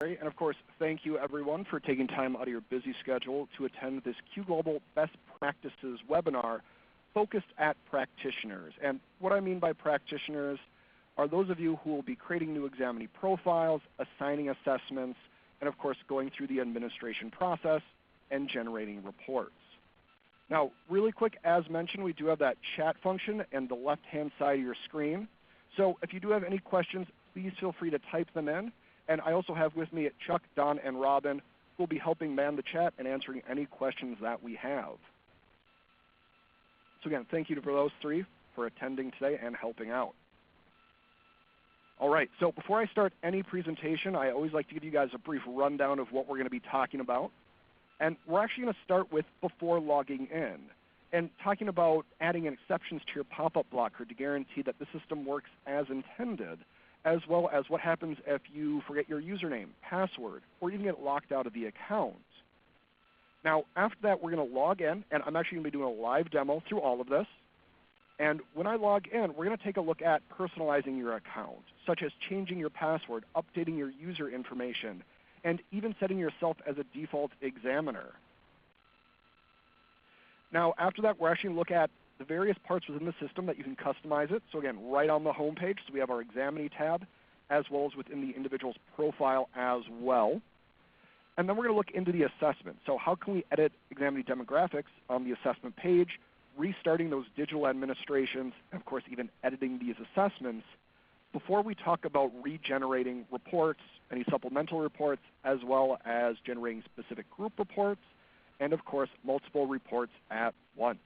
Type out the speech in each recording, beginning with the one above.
And of course, thank you everyone for taking time out of your busy schedule to attend this Q Global Best Practices webinar focused at practitioners. And what I mean by practitioners are those of you who will be creating new examinee profiles, assigning assessments, and of course going through the administration process and generating reports. Now, really quick, as mentioned, we do have that chat function in the left-hand side of your screen. So if you do have any questions, please feel free to type them in. And I also have with me Chuck, Don, and Robin, who will be helping man the chat and answering any questions that we have. So again, thank you for those three for attending today and helping out. All right, so before I start any presentation, I always like to give you guys a brief rundown of what we're going to be talking about. And we're actually going to start with before logging in and talking about adding exceptions to your pop-up blocker to guarantee that the system works as intended, as well as what happens if you forget your username, password, or even get locked out of the account. Now, after that, we're going to log in, and I'm actually going to be doing a live demo through all of this. And when I log in, we're going to take a look at personalizing your account, such as changing your password, updating your user information, and even setting yourself as a default examiner. Now, after that, we're actually going to look at the various parts within the system that you can customize it. So again, right on the home page, so we have our Examinee tab, as well as within the individual's profile as well. And then we're going to look into the assessment. So how can we edit examinee demographics on the assessment page, restarting those digital administrations, and of course even editing these assessments before we talk about regenerating reports, any supplemental reports, as well as generating specific group reports, and of course multiple reports at once.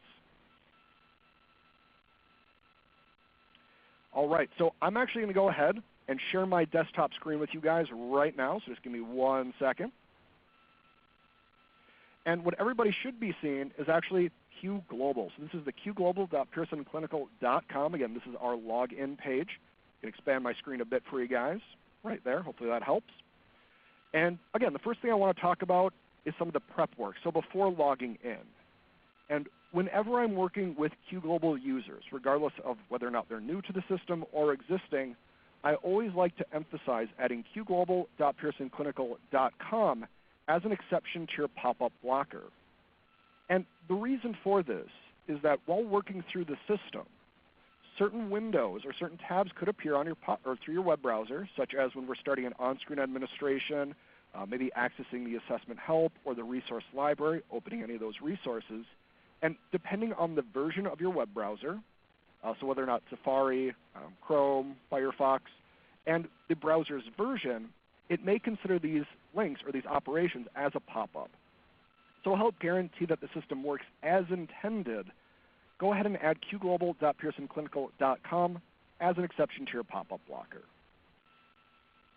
All right, so I'm actually going to go ahead and share my desktop screen with you guys right now, so just give me 1 second. And what everybody should be seeing is actually Q Global. So this is the qglobal.pearsonclinical.com. Again, this is our login page. I can expand my screen a bit for you guys right there. Hopefully that helps. And again, the first thing I want to talk about is some of the prep work, so before logging in. And whenever I'm working with Q Global users, regardless of whether or not they're new to the system or existing, I always like to emphasize adding qglobal.pearsonclinical.com as an exception to your pop-up blocker. And the reason for this is that while working through the system, certain windows or certain tabs could appear on your or through your web browser, such as when we're starting an on-screen administration, maybe accessing the assessment help or the resource library, opening any of those resources. And depending on the version of your web browser, so whether or not Safari, Chrome, Firefox, and the browser's version, it may consider these links or these operations as a pop-up. So to help guarantee that the system works as intended, go ahead and add qglobal.pearsonclinical.com as an exception to your pop-up blocker.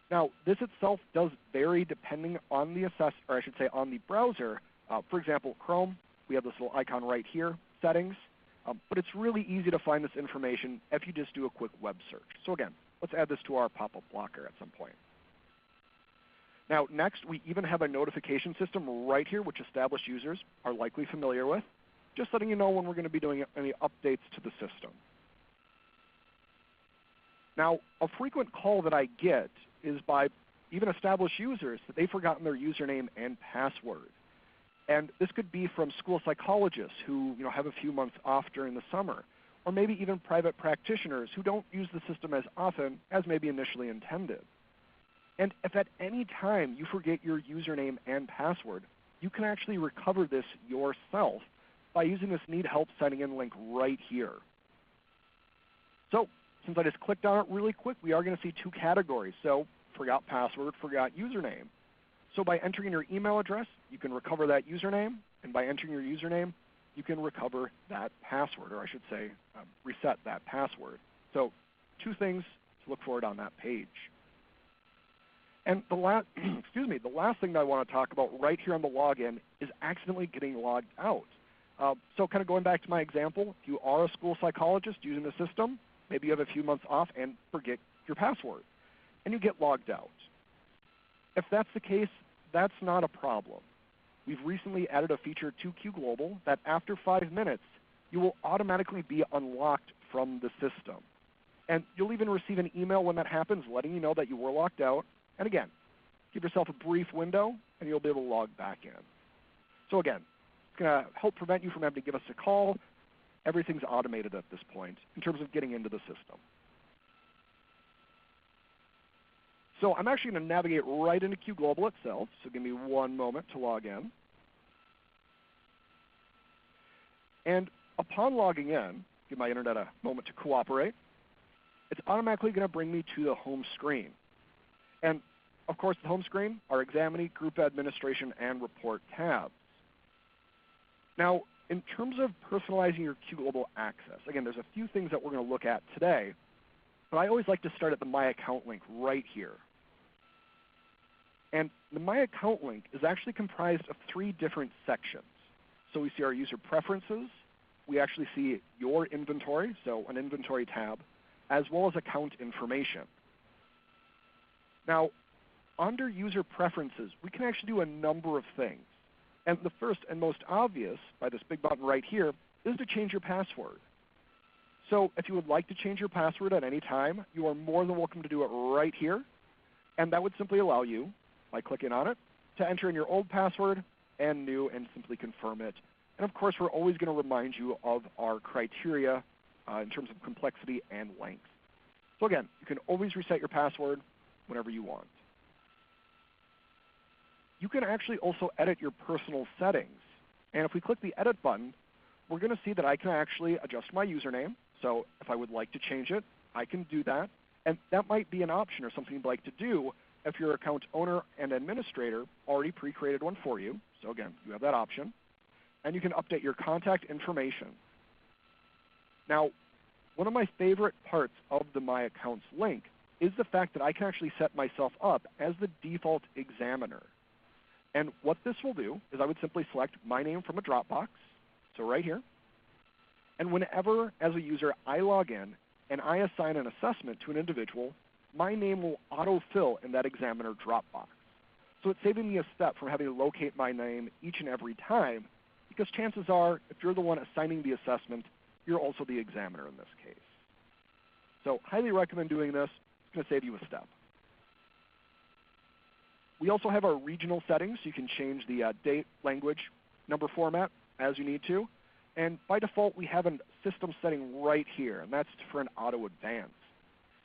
Now, this itself does vary depending on the on the browser. For example, Chrome, we have this little icon right here, settings, but it's really easy to find this information if you just do a quick web search. So again, let's add this to our pop-up blocker at some point. Now, next, we even have a notification system right here, which established users are likely familiar with, just letting you know when we're going to be doing any updates to the system. Now, a frequent call that I get is by even established users that they've forgotten their username and password. And this could be from school psychologists who have a few months off during the summer, or maybe even private practitioners who don't use the system as often as maybe initially intended. And if at any time you forget your username and password, you can actually recover this yourself by using this Need Help Signing In link right here. So since I just clicked on it really quick, we are going to see two categories. So forgot password, forgot username. So by entering your email address, you can recover that username, and by entering your username, you can recover that password, or I should say reset that password. So two things to look for on that page. And the last thing that I want to talk about right here on the login is accidentally getting logged out. So kind of going back to my example, if you are a school psychologist using the system, maybe you have a few months off and forget your password, and you get logged out. If that's the case, that's not a problem. We've recently added a feature to Q Global that after 5 minutes, you will automatically be unlocked from the system. And you'll even receive an email when that happens letting you know that you were locked out. And again, Give yourself a brief window, and you'll be able to log back in. So again, it's going to help prevent you from having to give us a call. Everything's automated at this point in terms of getting into the system. So I'm actually going to navigate right into Q Global itself, so give me one moment to log in. And upon logging in, give my internet a moment to cooperate, it's automatically going to bring me to the home screen. And of course, the home screen are Examinee, Group Administration, and Report tabs. Now, in terms of personalizing your Q Global access, again, there's a few things that we're going to look at today, but I always like to start at the My Account link right here. And the My Account link is actually comprised of 3 different sections. So we see our user preferences, we actually see your inventory, so an inventory tab, as well as account information. Now, under user preferences, we can actually do a number of things. And the first and most obvious, by this big button right here, is to change your password. So if you would like to change your password at any time, you are more than welcome to do it right here. And that would simply allow you, by clicking on it, to enter in your old password and new and simply confirm it. And of course, we're always going to remind you of our criteria in terms of complexity and length. So again, you can always reset your password whenever you want. You can actually also edit your personal settings. And if we click the Edit button, we're going to see that I can actually adjust my username. So if I would like to change it, I can do that. And that might be an option or something you'd like to do if your account owner and administrator already pre-created one for you. So again, you have that option. And you can update your contact information. Now, one of my favorite parts of the My Accounts link is the fact that I can actually set myself up as the default examiner. And what this will do is I would simply select my name from a Dropbox, so right here. And whenever, as a user, I log in and I assign an assessment to an individual, my name will autofill in that examiner Dropbox. So it's saving me a step from having to locate my name each and every time, because chances are, if you're the one assigning the assessment, you're also the examiner in this case. So highly recommend doing this. It's going to save you a step. We also have our regional settings. You can change the date, language, number format as you need to. And by default, we have a system setting right here, and that's for an auto advance.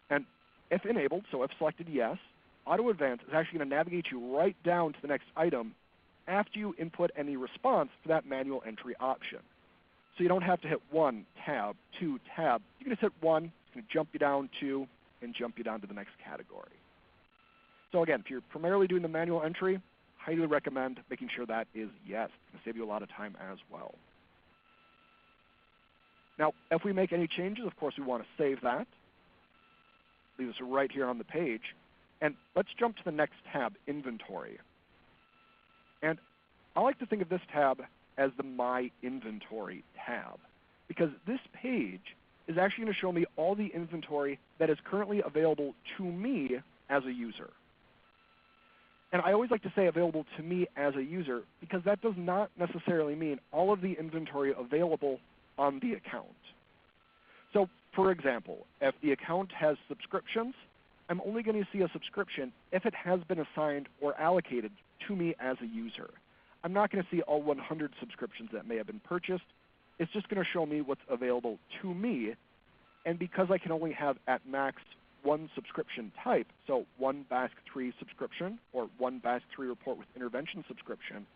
And if enabled, so if selected yes, auto advance is actually going to navigate you right down to the next item after you input any response for that manual entry option. So you don't have to hit 1 tab, 2 tab. You can just hit 1, it's going to jump you down 2, and jump you down to the next category. So again, if you're primarily doing the manual entry, highly recommend making sure that is yes. It's going to save you a lot of time as well. Now, if we make any changes, of course, we want to save that. Leave us right here on the page. And let's jump to the next tab, Inventory. And I like to think of this tab as the My Inventory tab, because this page is actually going to show me all the inventory that is currently available to me as a user. And I always like to say available to me as a user, because that does not necessarily mean all of the inventory available on the account. So for example, if the account has subscriptions, I'm only going to see a subscription if it has been assigned or allocated to me as a user. I'm not going to see all 100 subscriptions that may have been purchased. It's just going to show me what's available to me. And because I can only have at max 1 subscription type, so 1 BASC3 subscription or 1 BASC3 report with intervention subscription,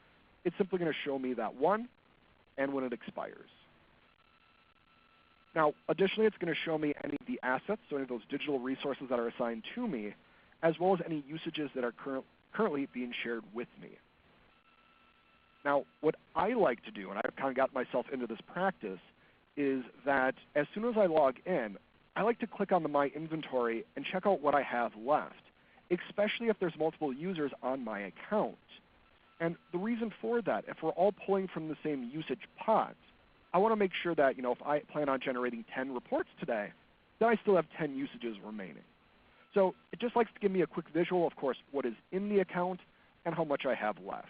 it's simply going to show me that one and when it expires. Now, additionally, it's going to show me any of the assets, so any of those digital resources that are assigned to me, as well as any usages that are currently being shared with me. Now, what I like to do, and I've kind of got myself into this practice, is that as soon as I log in, I like to click on the My Inventory and check out what I have left, especially if there's multiple users on my account. And the reason for that, if we're all pulling from the same usage pot, I want to make sure that, if I plan on generating 10 reports today, then I still have 10 usages remaining. So it just likes to give me a quick visual, of course, what is in the account and how much I have left.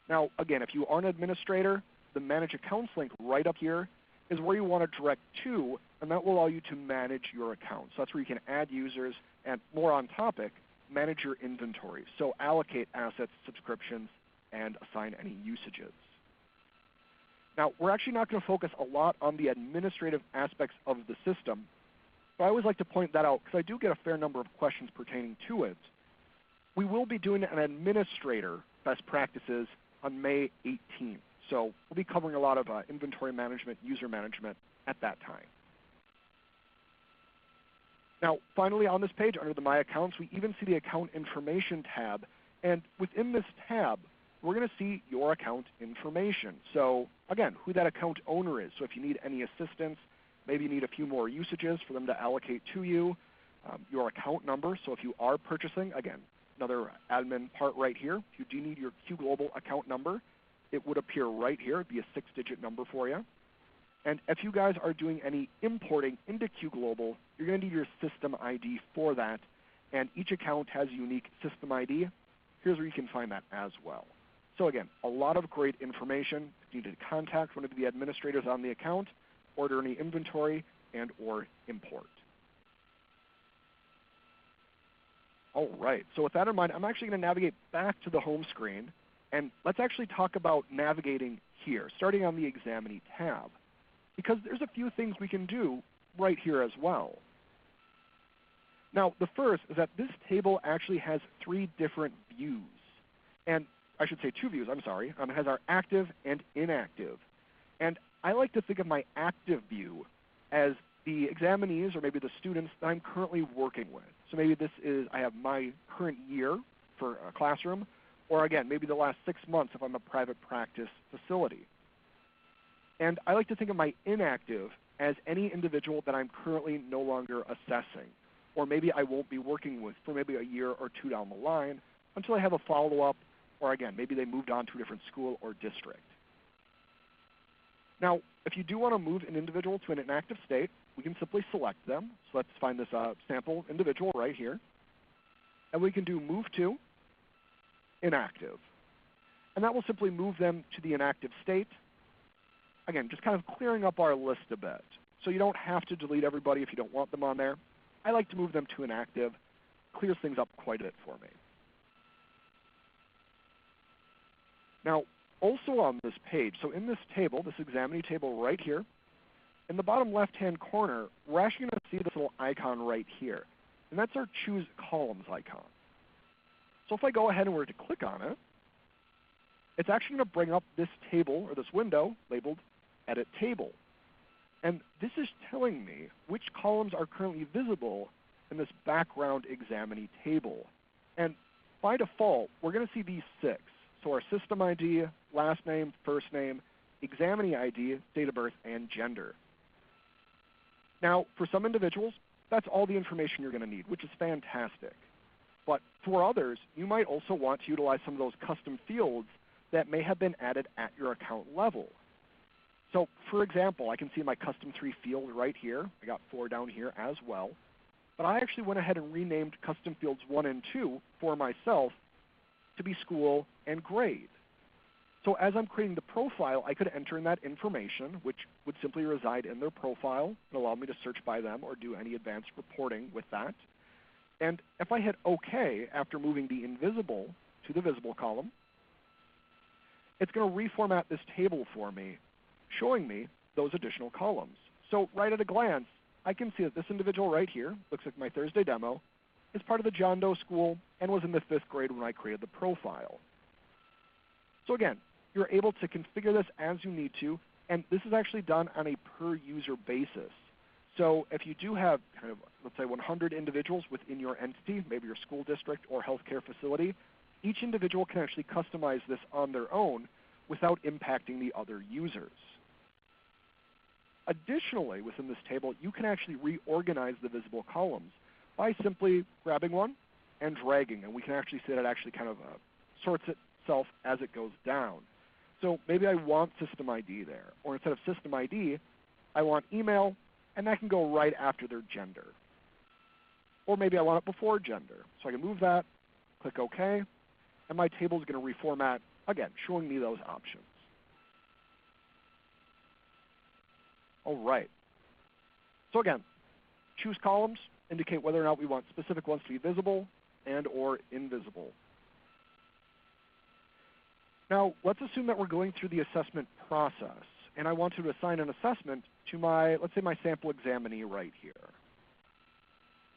Now, again, if you are an administrator, the Manage Accounts link right up here is where you want to direct to, and that will allow you to manage your account. So that's where you can add users and, more on topic, manage your inventory, so allocate assets, subscriptions, and assign any usages. Now, we're actually not going to focus a lot on the administrative aspects of the system, but I always like to point that out because I do get a fair number of questions pertaining to it. We will be doing an administrator best practices on May 18th. So we'll be covering a lot of inventory management, user management at that time. Now, finally, on this page, under the My Accounts, we even see the Account Information tab. And within this tab, we're going to see your account information. So again, who that account owner is. So if you need any assistance, maybe you need a few more usages for them to allocate to you, your account number. So if you are purchasing, again, another admin part right here, if you do need your Q Global account number, it would appear right here. It'd be a 6-digit number for you. And if you guys are doing any importing into Q Global, you're going to need your system ID for that. And each account has a unique system ID. Here's where you can find that as well. So again, a lot of great information. If you need to contact one of the administrators on the account, order any inventory, and or import. All right, so with that in mind, I'm actually going to navigate back to the home screen, and let's actually talk about navigating here, starting on the Examinee tab, because there's a few things we can do right here as well. Now, the first is that this table actually has 3 different views, and I should say 2 views, I'm sorry. It has our active and inactive. And I like to think of my active view as the examinees or maybe the students that I'm currently working with. So maybe this is, I have my current year for a classroom, or again, maybe the last 6 months if I'm a private practice facility. And I like to think of my inactive as any individual that I'm currently no longer assessing, or maybe I won't be working with for maybe a year or 2 down the line until I have a follow-up, or again, maybe they moved on to a different school or district. Now, if you do want to move an individual to an inactive state, we can simply select them. So let's find this sample individual right here. And we can do Move to Inactive. And that will simply move them to the inactive state. Again, just kind of clearing up our list a bit. So you don't have to delete everybody if you don't want them on there. I like to move them to inactive. Clears things up quite a bit for me. Now, also on this page, so in this table, this Examinee table right here, in the bottom left-hand corner, we're actually going to see this little icon right here. And that's our Choose Columns icon. So if I go ahead and were to click on it, it's actually going to bring up this table, or this window, labeled Edit Table. And this is telling me which columns are currently visible in this background Examinee table. And by default, we're going to see these 6. So our system ID, last name, first name, examinee ID, date of birth, and gender. Now, for some individuals, that's all the information you're going to need, which is fantastic. But for others, you might also want to utilize some of those custom fields that may have been added at your account level. So for example, I can see my custom 3 field right here. I got 4 down here as well. But I actually went ahead and renamed custom fields 1 and 2 for myself to be school and grade. So as I'm creating the profile, I could enter in that information, which would simply reside in their profile and allow me to search by them or do any advanced reporting with that. And if I hit OK after moving the invisible to the visible column, it's going to reformat this table for me, showing me those additional columns. So right at a glance, I can see that this individual right here, looks like my Thursday demo, is part of the John Doe School and was in the 5th grade when I created the profile. So again, you're able to configure this as you need to, and this is actually done on a per-user basis. So if you do have kind of, let's say, 100 individuals within your entity, maybe your school district or healthcare facility, each individual can actually customize this on their own without impacting the other users. Additionally, within this table, you can actually reorganize the visible columns by simply grabbing one and dragging, and we can actually see that it actually kind of sorts itself as it goes down. So maybe I want system ID there, or instead of system ID, I want email, and that can go right after their gender. Or maybe I want it before gender. So I can move that, click OK, and my table is going to reformat, again, showing me those options. All right. So again, choose columns, indicate whether or not we want specific ones to be visible. and or invisible. Now, let's assume that we're going through the assessment process, and I want to assign an assessment to my, let's say, my sample examinee right here.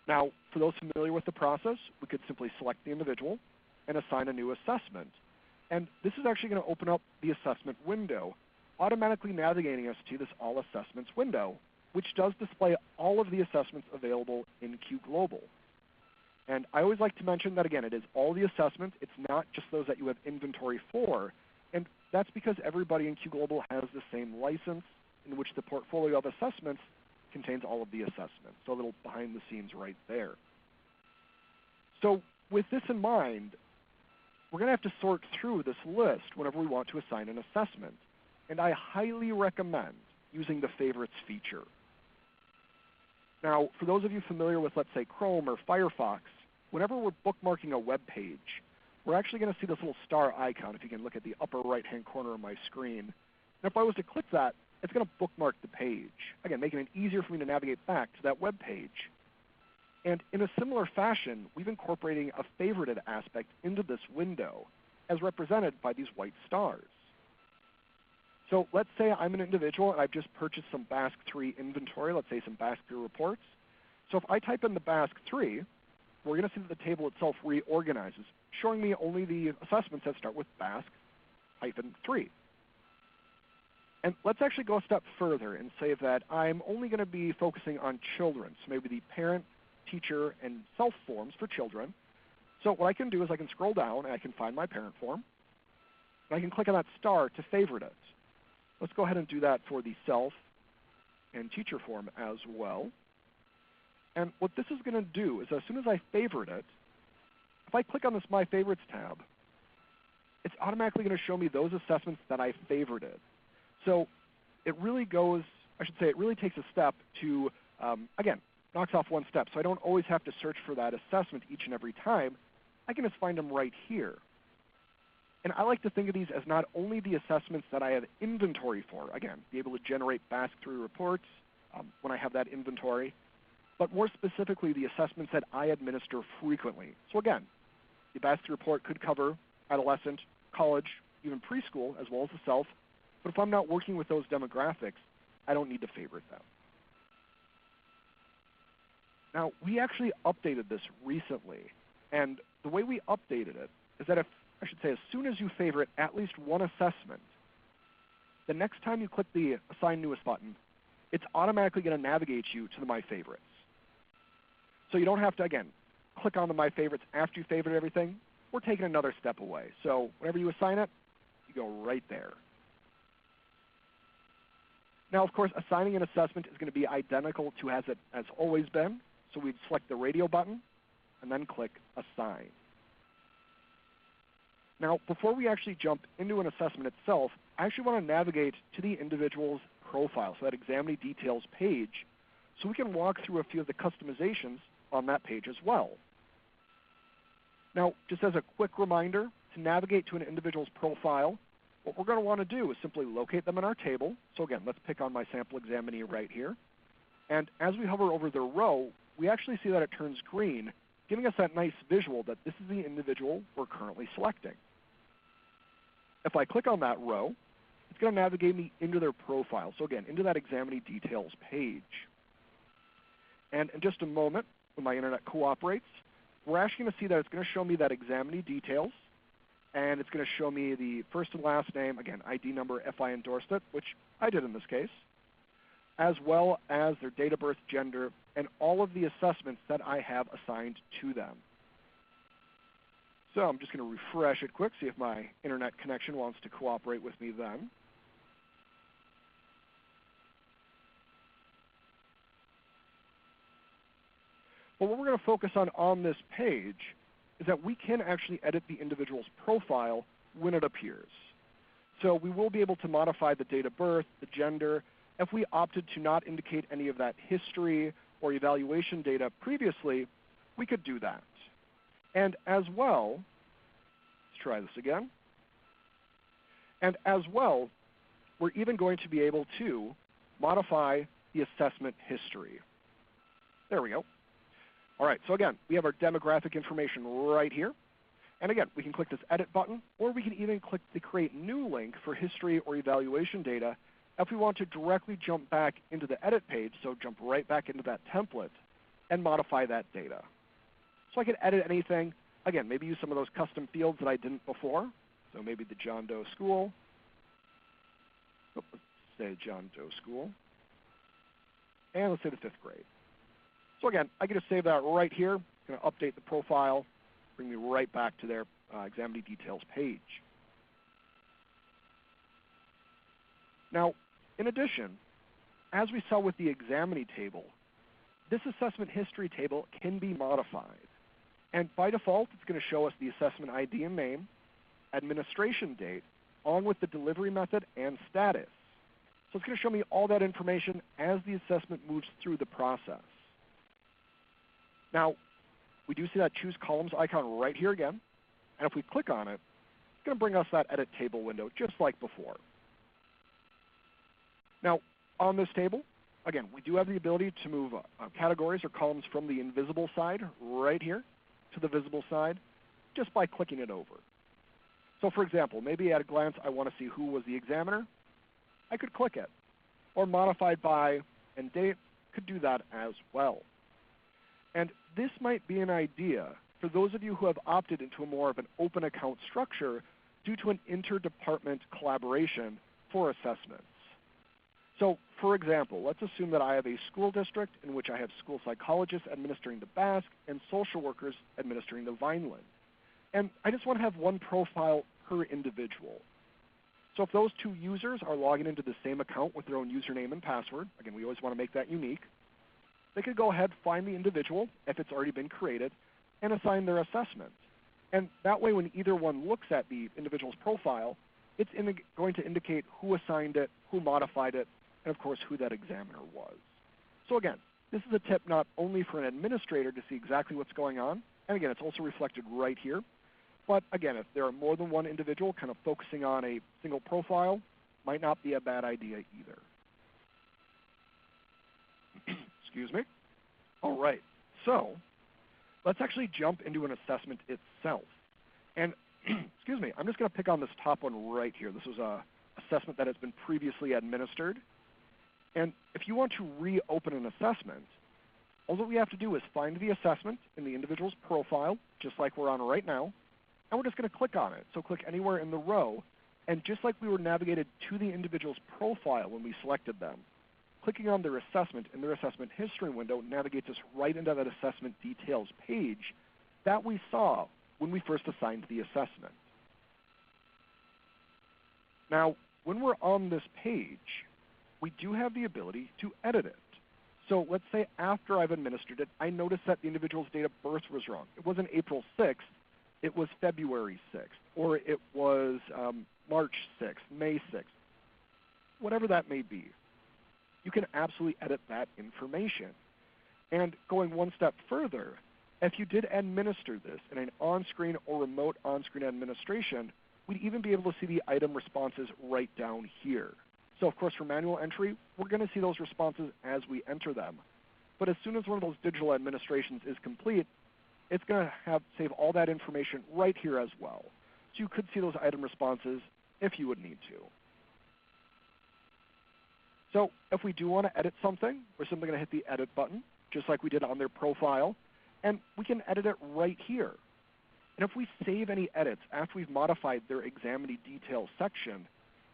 Now, for those familiar with the process, we could simply select the individual and assign a new assessment. And this is actually going to open up the assessment window, automatically navigating us to this All Assessments window, which does display all of the assessments available in Q Global. And I always like to mention that, again, it is all the assessments. It's not just those that you have inventory for. And that's because everybody in Q Global has the same license in which the portfolio of assessments contains all of the assessments. So a little behind the scenes right there. So with this in mind, we're going to have to sort through this list whenever we want to assign an assessment. And I highly recommend using the favorites feature. Now, for those of you familiar with, let's say, Chrome or Firefox, whenever we're bookmarking a web page, we're actually going to see this little star icon, if you can look at the upper right-hand corner of my screen. And if I was to click that, it's going to bookmark the page, again, making it easier for me to navigate back to that web page. And in a similar fashion, we've incorporating a favorited aspect into this window, as represented by these white stars. So let's say I'm an individual and I've just purchased some BASC3 inventory, let's say some BASC3 reports. So if I type in the BASC3, we're going to see that the table itself reorganizes, showing me only the assessments that start with BASC-3. And let's actually go a step further and say that I'm only going to be focusing on children, so maybe the parent, teacher, and self forms for children. So what I can do is I can scroll down and I can find my parent form, and I can click on that star to favorite it. Let's go ahead and do that for the self and teacher form as well. And what this is going to do is as soon as I favorite it, if I click on this My Favorites tab, it's automatically going to show me those assessments that I favorited. So it really goes, I should say, it really takes a step to, again, knocks off one step. So I don't always have to search for that assessment each and every time. I can just find them right here. And I like to think of these as not only the assessments that I have inventory for, again, be able to generate BASC3 reports when I have that inventory, but more specifically the assessments that I administer frequently. So again, the BASC3 report could cover adolescent, college, even preschool, as well as the self. But if I'm not working with those demographics, I don't need to favorite them. Now, we actually updated this recently. And the way we updated it is that if, I should say, as soon as you favorite at least one assessment, the next time you click the Assign Newest button, it's automatically going to navigate you to the My Favorites. So you don't have to, again, click on the My Favorites after you favorite everything. We're taking another step away. So whenever you assign it, you go right there. Now, of course, assigning an assessment is going to be identical to as it has always been. So we'd select the radio button and then click Assign. Now, before we actually jump into an assessment itself, I actually want to navigate to the individual's profile, so that Examinee Details page, so we can walk through a few of the customizations on that page as well. Now, just as a quick reminder, to navigate to an individual's profile, what we're going to want to do is simply locate them in our table. So again, let's pick on my sample examinee right here. And as we hover over their row, we actually see that it turns green, giving us that nice visual that this is the individual we're currently selecting. If I click on that row, it's going to navigate me into their profile. So again, into that Examinee Details page. And in just a moment, when my internet cooperates, we're actually going to see that it's going to show me that Examinee Details, and it's going to show me the first and last name, again, ID number if I endorsed it, which I did in this case, as well as their date of birth, gender, and all of the assessments that I have assigned to them. So I'm just going to refresh it quick, see if my internet connection wants to cooperate with me then. But what we're going to focus on this page is that we can actually edit the individual's profile when it appears. So we will be able to modify the date of birth, the gender. If we opted to not indicate any of that history or evaluation data previously, we could do that. And as well, let's try this again. And as well, we're even going to be able to modify the assessment history. There we go. All right, so again, we have our demographic information right here. And again, we can click this edit button, or we can even click the create new link for history or evaluation data if we want to directly jump back into the edit page, so jump right back into that template and modify that data. So I can edit anything. Again, maybe use some of those custom fields that I didn't before. So maybe the John Doe School. Let's say John Doe School. And let's say the 5th grade. So again, I can just save that right here. I'm going to update the profile, bring me right back to their Examinee Details page. Now, in addition, as we saw with the Examinee Table, this assessment history table can be modified. And by default, it's going to show us the assessment ID and name, administration date, along with the delivery method and status. So it's going to show me all that information as the assessment moves through the process. Now, we do see that Choose Columns icon right here again. And if we click on it, it's going to bring us that Edit Table window just like before. Now, on this table, again, we do have the ability to move categories or columns from the invisible side right here to the visible side just by clicking it over. So for example, maybe at a glance I want to see who was the examiner. I could click it. Or modified by and date, could do that as well. And this might be an idea for those of you who have opted into a more of an open account structure due to an interdepartment collaboration for assessments. So for example, let's assume that I have a school district in which I have school psychologists administering the Basque and social workers administering the Vineland. And I just want to have one profile per individual. So if those two users are logging into the same account with their own username and password, again, we always want to make that unique, they could go ahead, find the individual, if it's already been created, and assign their assessment. And that way, when either one looks at the individual's profile, it's going to indicate who assigned it, who modified it, and of course, who that examiner was. So again, this is a tip not only for an administrator to see exactly what's going on, and again, it's also reflected right here. But again, if there are more than one individual kind of focusing on a single profile, might not be a bad idea either. Excuse me. All right, so let's actually jump into an assessment itself. And excuse me, I'm just going to pick on this top one right here. This was an assessment that has been previously administered. And if you want to reopen an assessment, all that we have to do is find the assessment in the individual's profile, just like we're on right now, and we're just going to click on it. So click anywhere in the row, and just like we were navigated to the individual's profile when we selected them, clicking on their assessment in their assessment history window navigates us right into that assessment details page that we saw when we first assigned the assessment. Now, when we're on this page, we do have the ability to edit it. So let's say after I've administered it, I noticed that the individual's date of birth was wrong. It wasn't April 6th, it was February 6th, or it was March 6th, May 6th, whatever that may be. You can absolutely edit that information. And going one step further, if you did administer this in an on-screen or remote on-screen administration, we'd even be able to see the item responses right down here. So of course for manual entry, we're going to see those responses as we enter them. But as soon as one of those digital administrations is complete, it's going to save all that information right here as well. So you could see those item responses if you would need to. So if we do want to edit something, we're simply going to hit the edit button, just like we did on their profile, and we can edit it right here. And if we save any edits after we've modified their Examinee Details section,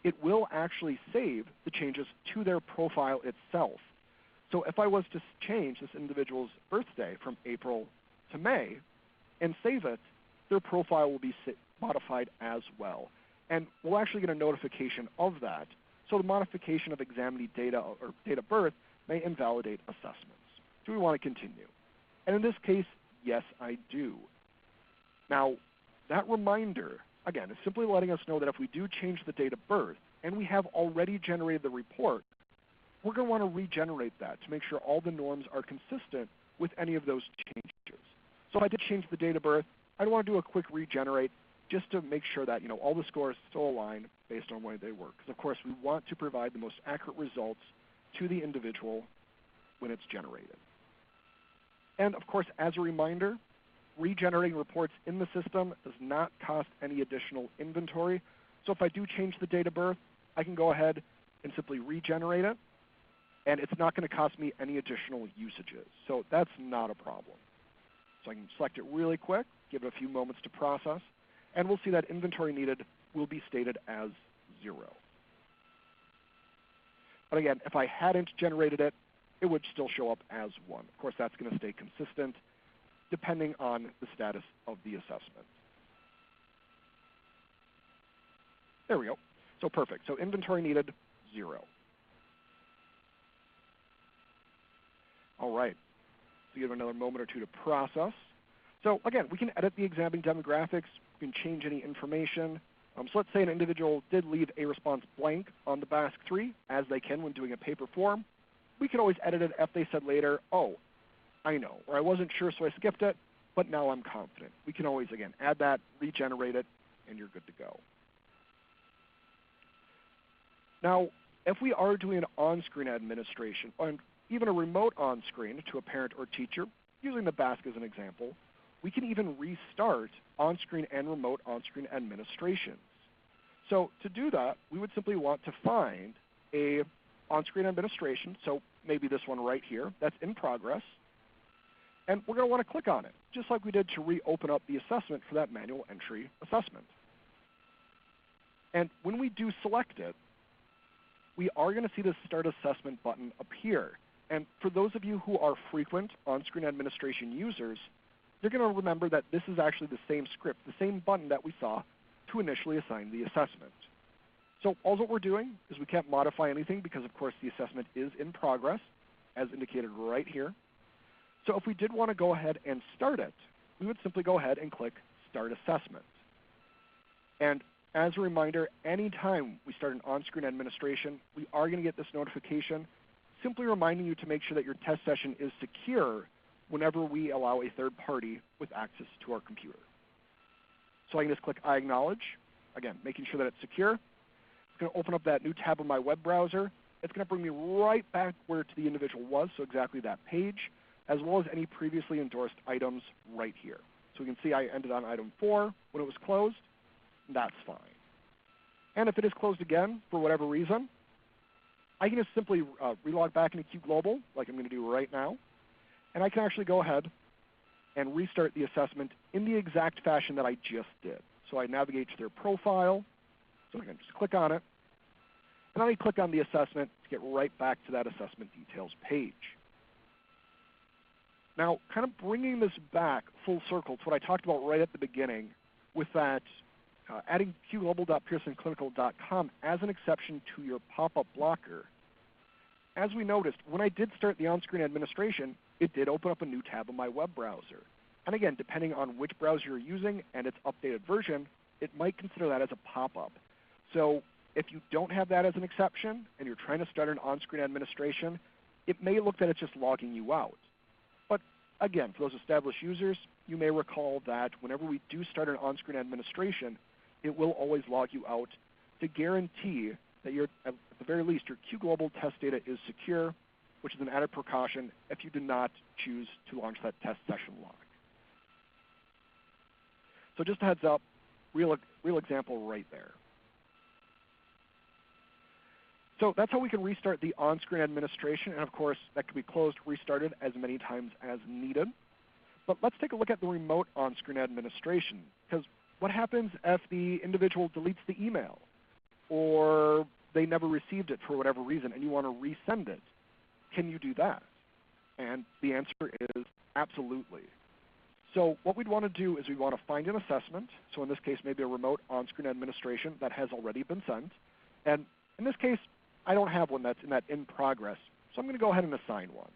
it will actually save the changes to their profile itself. So if I was to change this individual's birthday from April to May and save it, their profile will be modified as well. And we'll actually get a notification of that. So the modification of examinee data or date of birth may invalidate assessments. Do we want to continue? And in this case, yes, I do. Now, that reminder, again, is simply letting us know that if we do change the date of birth and we have already generated the report, we're going to want to regenerate that to make sure all the norms are consistent with any of those changes. So if I did change the date of birth, I'd want to do a quick regenerate just to make sure that all the scores still align based on where they were. Because of course we want to provide the most accurate results to the individual when it's generated. And of course, as a reminder, regenerating reports in the system does not cost any additional inventory. So if I do change the date of birth, I can go ahead and simply regenerate it, and it's not going to cost me any additional usages. So that's not a problem. So I can select it really quick, give it a few moments to process, and we'll see that inventory needed will be stated as 0. But again, if I hadn't generated it, it would still show up as 1. Of course, that's going to stay consistent depending on the status of the assessment. There we go. So perfect. So inventory needed, 0. All right. So give it another moment or two to process. So again, we can edit the examining demographics. We can change any information. So let's say an individual did leave a response blank on the BASC-3, as they can when doing a paper form. We can always edit it if they said later, oh, I know, or I wasn't sure, so I skipped it, but now I'm confident. We can always, again, add that, regenerate it, and you're good to go. Now, if we are doing an on-screen administration, and even a remote on-screen to a parent or teacher, using the BASC as an example, we can even restart on-screen and remote on-screen administrations. So to do that, we would simply want to find a on-screen administration, so maybe this one right here, that's in progress, and we're going to want to click on it, just like we did to reopen up the assessment for that manual entry assessment. And when we do select it, we are going to see the Start Assessment button appear. And for those of you who are frequent on-screen administration users, you're going to remember that this is actually the same script, the same button that we saw to initially assign the assessment. So all that we're doing is we can't modify anything because, of course, the assessment is in progress, as indicated right here. So if we did want to go ahead and start it, we would simply go ahead and click Start Assessment. And as a reminder, anytime we start an on-screen administration, we are going to get this notification simply reminding you to make sure that your test session is secure whenever we allow a third party with access to our computer. So I can just click I acknowledge, again, making sure that it's secure. It's going to open up that new tab on my web browser. It's going to bring me right back where the individual was, so exactly that page, as well as any previously endorsed items right here. So we can see I ended on item 4 when it was closed. That's fine. And if it is closed again for whatever reason, I can just simply relog back into QGlobal, like I'm going to do right now, and I can actually go ahead and restart the assessment in the exact fashion that I just did. So I navigate to their profile, so I can just click on it, and then I click on the assessment to get right back to that assessment details page. Now, kind of bringing this back full circle to what I talked about right at the beginning with that adding qglobal.pearsonclinical.com as an exception to your pop-up blocker. As we noticed, when I did start the on-screen administration, it did open up a new tab on my web browser. And again, depending on which browser you're using and its updated version, it might consider that as a pop-up. So if you don't have that as an exception and you're trying to start an on-screen administration, it may look that it's just logging you out. But again, for those established users, you may recall that whenever we do start an on-screen administration, it will always log you out to guarantee that at the very least, your QGlobal test data is secure, which is an added precaution if you do not choose to launch that test session log. So just a heads up, real example right there. So that's how we can restart the on-screen administration, and of course, that can be closed, restarted as many times as needed. But let's take a look at the remote on-screen administration, because what happens if the individual deletes the email or they never received it for whatever reason and you want to resend it? Can you do that? And the answer is absolutely. So what we'd want to do is we'd want to find an assessment, so in this case maybe a remote on-screen administration that has already been sent. And in this case, I don't have one that's in that in progress, so I'm going to go ahead and assign one.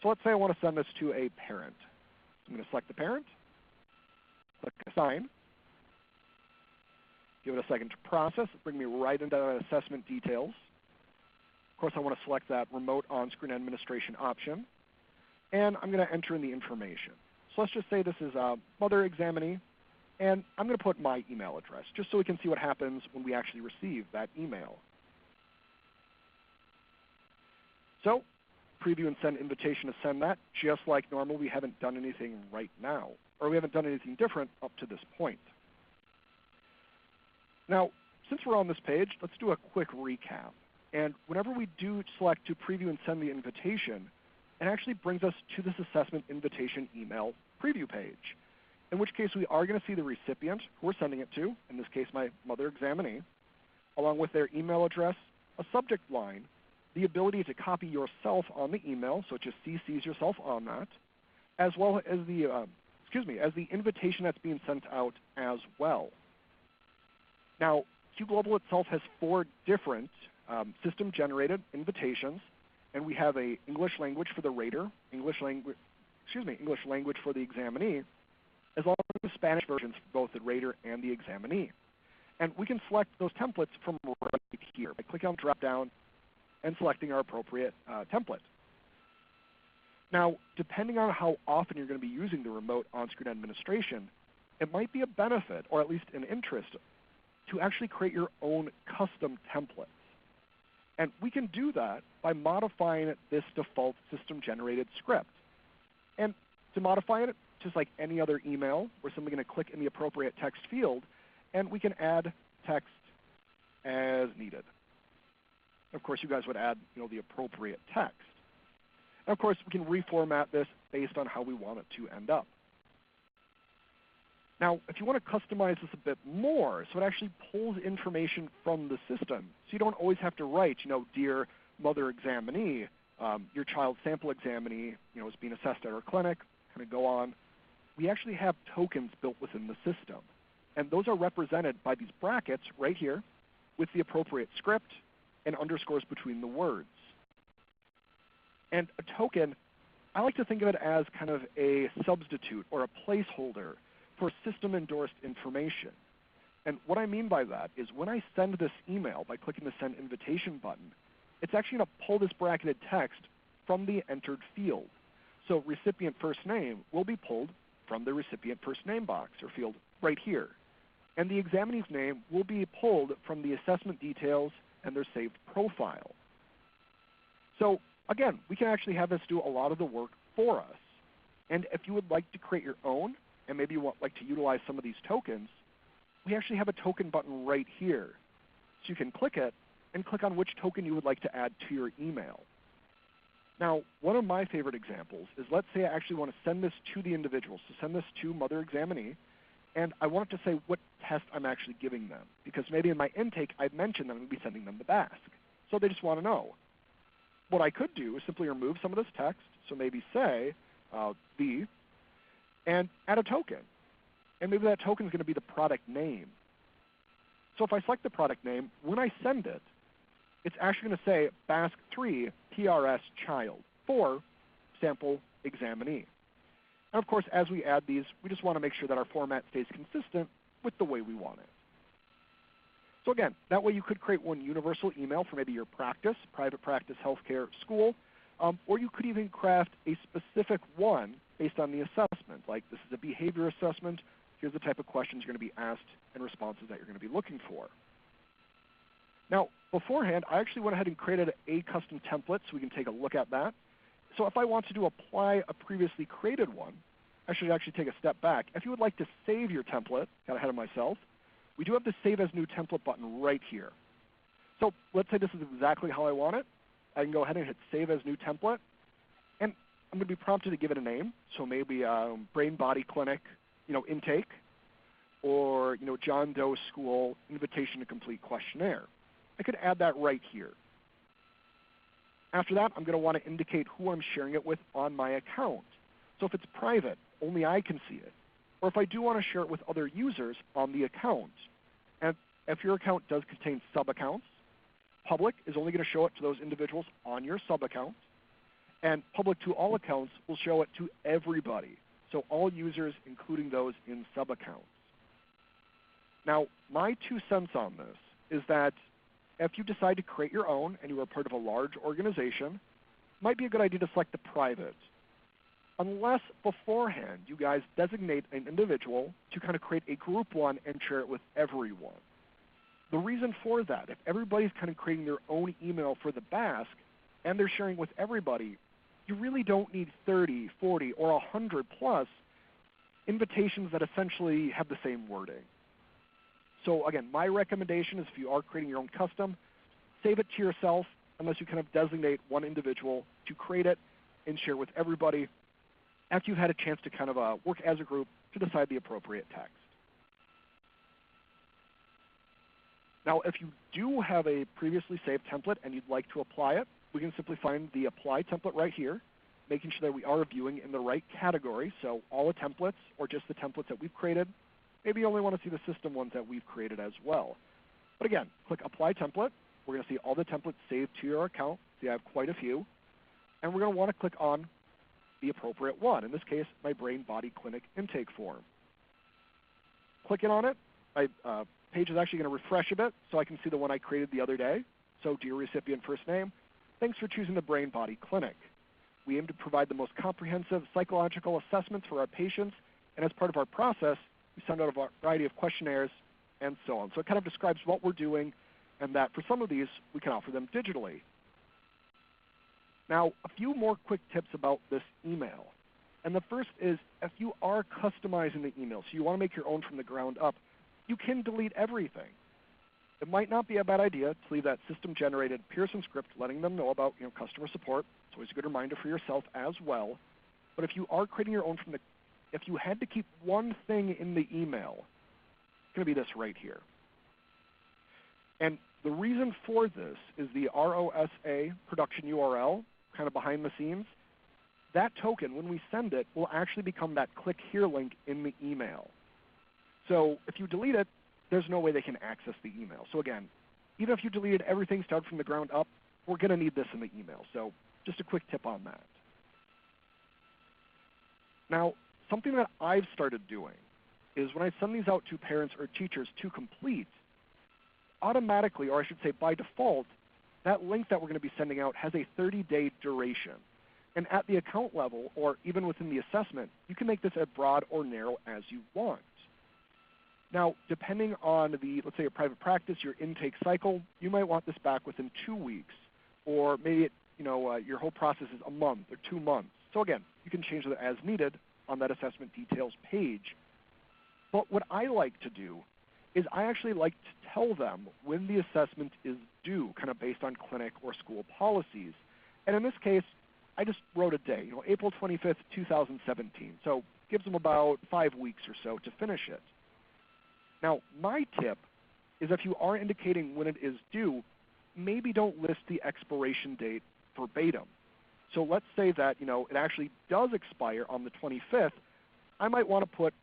So let's say I want to send this to a parent. I'm going to select the parent, click Assign. Give it a second to process, bring me right into that assessment details. Of course, I want to select that remote on-screen administration option, and I'm going to enter in the information. So let's just say this is Mother Examinee, and I'm going to put my email address, just so we can see what happens when we actually receive that email. So preview and send invitation to send that just like normal. We haven't done anything right now, or we haven't done anything different up to this point. Now, since we're on this page, let's do a quick recap. And whenever we do select to preview and send the invitation, it actually brings us to this assessment invitation email preview page, in which case we are going to see the recipient who we're sending it to, in this case my mother examinee, along with their email address, a subject line, the ability to copy yourself on the email, so it just CCs yourself on that, as well as the invitation that's being sent out as well. Now, Q Global itself has 4 different system-generated invitations, and we have a English language for the rater, English language for the examinee, as well as Spanish versions for both the rater and the examinee. And we can select those templates from right here by clicking on the drop-down and selecting our appropriate template. Now, depending on how often you're going to be using the remote on-screen administration, it might be a benefit, or at least an interest, to actually create your own custom templates. And we can do that by modifying this default system-generated script. And to modify it, just like any other email, we're simply going to click in the appropriate text field, and we can add text as needed. Of course, you guys would add the appropriate text. And of course, we can reformat this based on how we want it to end up. Now, if you want to customize this a bit more, so it actually pulls information from the system, so you don't always have to write, dear mother examinee, your child sample examinee, is being assessed at our clinic, kind of go on. We actually have tokens built within the system, and those are represented by these brackets right here with the appropriate script and underscores between the words. And a token, I like to think of it as kind of a substitute or a placeholder for system-endorsed information. And what I mean by that is when I send this email by clicking the Send Invitation button, it's actually going to pull this bracketed text from the entered field. So recipient first name will be pulled from the recipient first name box or field right here. And the examinee's name will be pulled from the assessment details and their saved profile. So again, we can actually have this do a lot of the work for us. And if you would like to create your own, and maybe you like to utilize some of these tokens, we actually have a token button right here. So you can click it and click on which token you would like to add to your email. Now, one of my favorite examples is, let's say I actually want to send this to the individual, so send this to mother examinee, and I want it to say what test I'm actually giving them, because maybe in my intake I've mentioned that I'm going to be sending them the BASC. So they just want to know. What I could do is simply remove some of this text, so maybe say and add a token. And maybe that token is going to be the product name. So if I select the product name, when I send it, it's actually going to say BASC3 PRS child for sample examinee. And of course, as we add these, we just want to make sure that our format stays consistent with the way we want it. So again, that way you could create one universal email for maybe your practice, private practice, healthcare, school, or you could even craft a specific one based on the assessment, like this is a behavior assessment, here's the type of questions you're going to be asked and responses that you're going to be looking for. Now, beforehand, I actually went ahead and created a custom template so we can take a look at that. So if I wanted to apply a previously created one, I should actually take a step back. If you would like to save your template, got ahead of myself, we do have the Save as New Template button right here. So let's say this is exactly how I want it. I can go ahead and hit Save as New Template, and I'm going to be prompted to give it a name. So maybe Brain Body Clinic, intake, or John Doe School Invitation to Complete Questionnaire. I could add that right here. After that, I'm going to want to indicate who I'm sharing it with on my account. So if it's private, only I can see it. Or if I do want to share it with other users on the account. And if your account does contain sub-accounts, public is only going to show it to those individuals on your sub-account. And public to all accounts will show it to everybody. So all users, including those in sub-accounts. Now, my 2 cents on this is that if you decide to create your own and you are part of a large organization, it might be a good idea to select the private, unless beforehand you guys designate an individual to kind of create a group one and share it with everyone. The reason for that, if everybody's kind of creating their own email for the BASC and they're sharing with everybody, you really don't need 30, 40, or 100 plus invitations that essentially have the same wording. So again, my recommendation is if you are creating your own custom, save it to yourself unless you kind of designate one individual to create it and share with everybody after you've had a chance to kind of work as a group to decide the appropriate text. Now, if you do have a previously saved template and you'd like to apply it, we can simply find the Apply template right here, making sure that we are viewing in the right category, so all the templates or just the templates that we've created. Maybe you only want to see the system ones that we've created as well. But again, click Apply Template. We're going to see all the templates saved to your account. So I have quite a few. And we're going to want to click on the appropriate one. In this case, my Brain Body Clinic intake form. Clicking on it, my page is actually going to refresh a bit so I can see the one I created the other day. So dear recipient first name, thanks for choosing the Brain Body Clinic. We aim to provide the most comprehensive psychological assessments for our patients, and as part of our process, we send out a variety of questionnaires and so on. So it kind of describes what we're doing and that for some of these, we can offer them digitally. Now, a few more quick tips about this email. And the first is if you are customizing the email, so you want to make your own from the ground up, you can delete everything. It might not be a bad idea to leave that system-generated Pearson script letting them know about customer support. It's always a good reminder for yourself as well. But if you are creating your own if you had to keep one thing in the email, it's going to be this right here. And the reason for this is the ROSA production URL, kind of behind the scenes. That token, when we send it, will actually become that click here link in the email. So if you delete it, there's no way they can access the email. So again, even if you deleted everything started from the ground up, we're going to need this in the email. So just a quick tip on that. Now, something that I've started doing is when I send these out to parents or teachers to complete, automatically, or I should say by default, that link that we're going to be sending out has a 30-day duration. And at the account level, or even within the assessment, you can make this as broad or narrow as you want. Now, depending on let's say your private practice, your intake cycle, you might want this back within 2 weeks, or maybe your whole process is a month or 2 months. So again, you can change that as needed on that assessment details page. But what I like to do is I actually like to tell them when the assessment is due, kind of based on clinic or school policies. And in this case, I just wrote a day, April 25th, 2017. So gives them about 5 weeks or so to finish it. Now, my tip is if you are indicating when it is due, maybe don't list the expiration date verbatim. So let's say that, it actually does expire on the 25th. I might want to put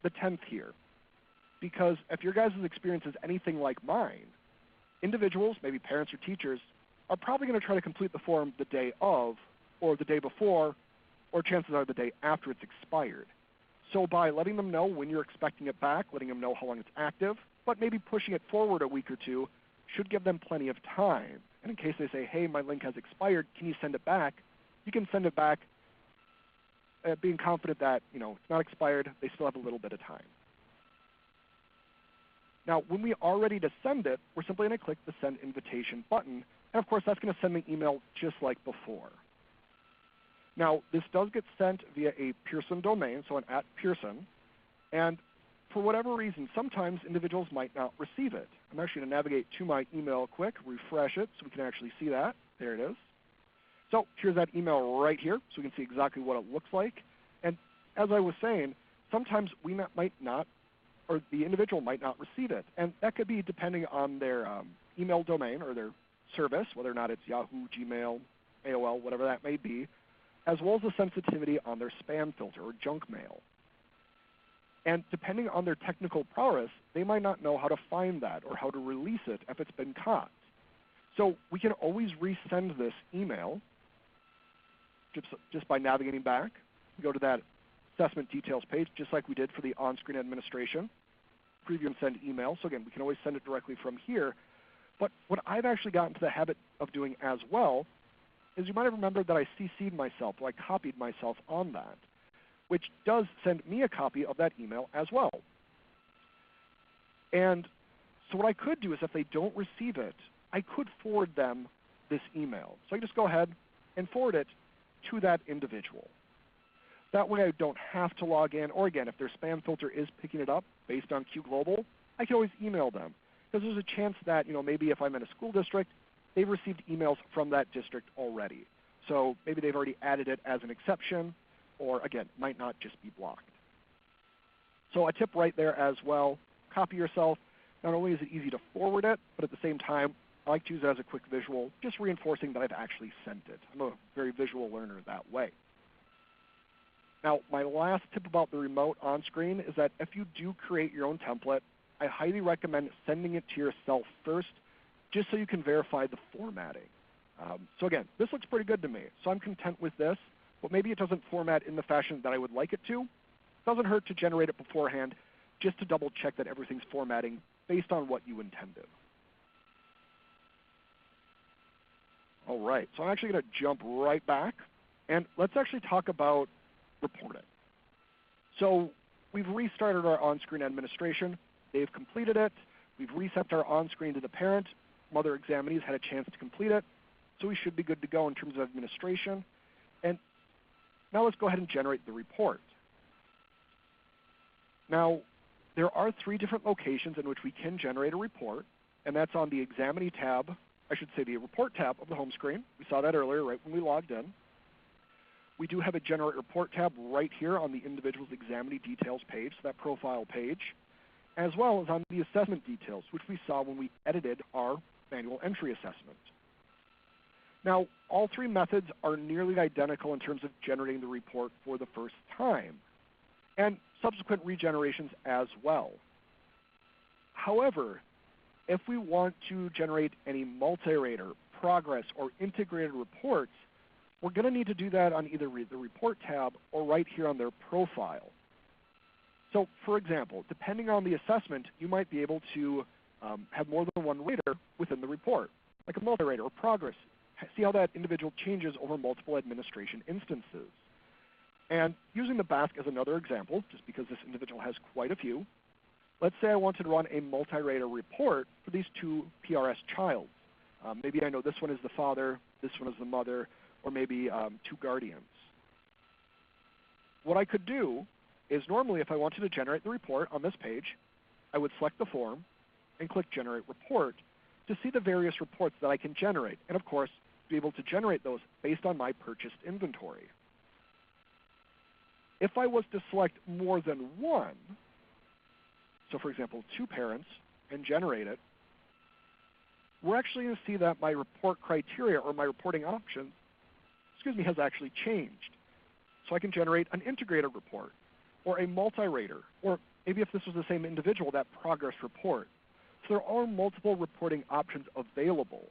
the 10th here. Because if your guys' experience is anything like mine, individuals, maybe parents or teachers, are probably going to try to complete the form the day of, or the day before, or chances are the day after it's expired. So by letting them know when you're expecting it back, letting them know how long it's active, but maybe pushing it forward a week or two should give them plenty of time. And in case they say, hey, my link has expired, can you send it back? You can send it back being confident that, it's not expired, they still have a little bit of time. Now, when we are ready to send it, we're simply going to click the Send Invitation button. And of course, that's going to send the email just like before. Now, this does get sent via a Pearson domain, so an @Pearson. And for whatever reason, sometimes individuals might not receive it. I'm actually going to navigate to my email quick, refresh it so we can actually see that. There it is. So here's that email right here, so we can see exactly what it looks like. And as I was saying, sometimes we might not, or the individual might not receive it. And that could be depending on their email domain or their service, whether or not it's Yahoo, Gmail, AOL, whatever that may be, as well as the sensitivity on their spam filter or junk mail. And depending on their technical prowess, they might not know how to find that or how to release it if it's been caught. So we can always resend this email just by navigating back. We go to that assessment details page, just like we did for the on-screen administration, preview and send email. So again, we can always send it directly from here. But what I've actually gotten to the habit of doing as well is you might have remembered that I CC'd myself, or I copied myself on that, which does send me a copy of that email as well. And so what I could do is if they don't receive it, I could forward them this email. So I can just go ahead and forward it to that individual. That way I don't have to log in, or again, if their spam filter is picking it up based on Q Global, I can always email them. Because there's a chance that, maybe if I'm in a school district, they've received emails from that district already. So maybe they've already added it as an exception, or again, might not just be blocked. So a tip right there as well, copy yourself. Not only is it easy to forward it, but at the same time, I like to use it as a quick visual, just reinforcing that I've actually sent it. I'm a very visual learner that way. Now, my last tip about the remote on-screen is that if you do create your own template, I highly recommend sending it to yourself first, just so you can verify the formatting. So again, this looks pretty good to me, so I'm content with this, but maybe it doesn't format in the fashion that I would like it to. It doesn't hurt to generate it beforehand, just to double check that everything's formatting based on what you intended. All right, so I'm actually going to jump right back, and let's actually talk about reporting. So we've restarted our on-screen administration. They've completed it. We've reset our on-screen to the parent. Mother examinees had a chance to complete it. So we should be good to go in terms of administration. And now let's go ahead and generate the report. Now, there are 3 different locations in which we can generate a report, and that's on the Examinee tab, I should say the Report tab of the home screen. We saw that earlier right when we logged in. We do have a Generate Report tab right here on the individual's examinee details page, so that profile page, as well as on the assessment details, which we saw when we edited our manual entry assessment. Now, all 3 methods are nearly identical in terms of generating the report for the first time, and subsequent regenerations as well. However, if we want to generate any multi-rater, progress, or integrated reports, we're going to need to do that on either the Report tab or right here on their profile. So, for example, depending on the assessment, you might be able to have more than one rater within the report, like a multi-rater or progress. See how that individual changes over multiple administration instances. And using the BASC as another example, just because this individual has quite a few, let's say I wanted to run a multi-rater report for these 2 PRS childs. Maybe I know this one is the father, this one is the mother, or maybe 2 guardians. What I could do is normally if I wanted to generate the report on this page, I would select the form and click Generate Report to see the various reports that I can generate, and of course, be able to generate those based on my purchased inventory. If I was to select more than one, so for example, 2 parents, and generate it, we're actually going to see that my report criteria or my reporting options, has actually changed. So I can generate an integrated report, or a multi-rater, or maybe if this was the same individual, that progress report. So there are multiple reporting options available.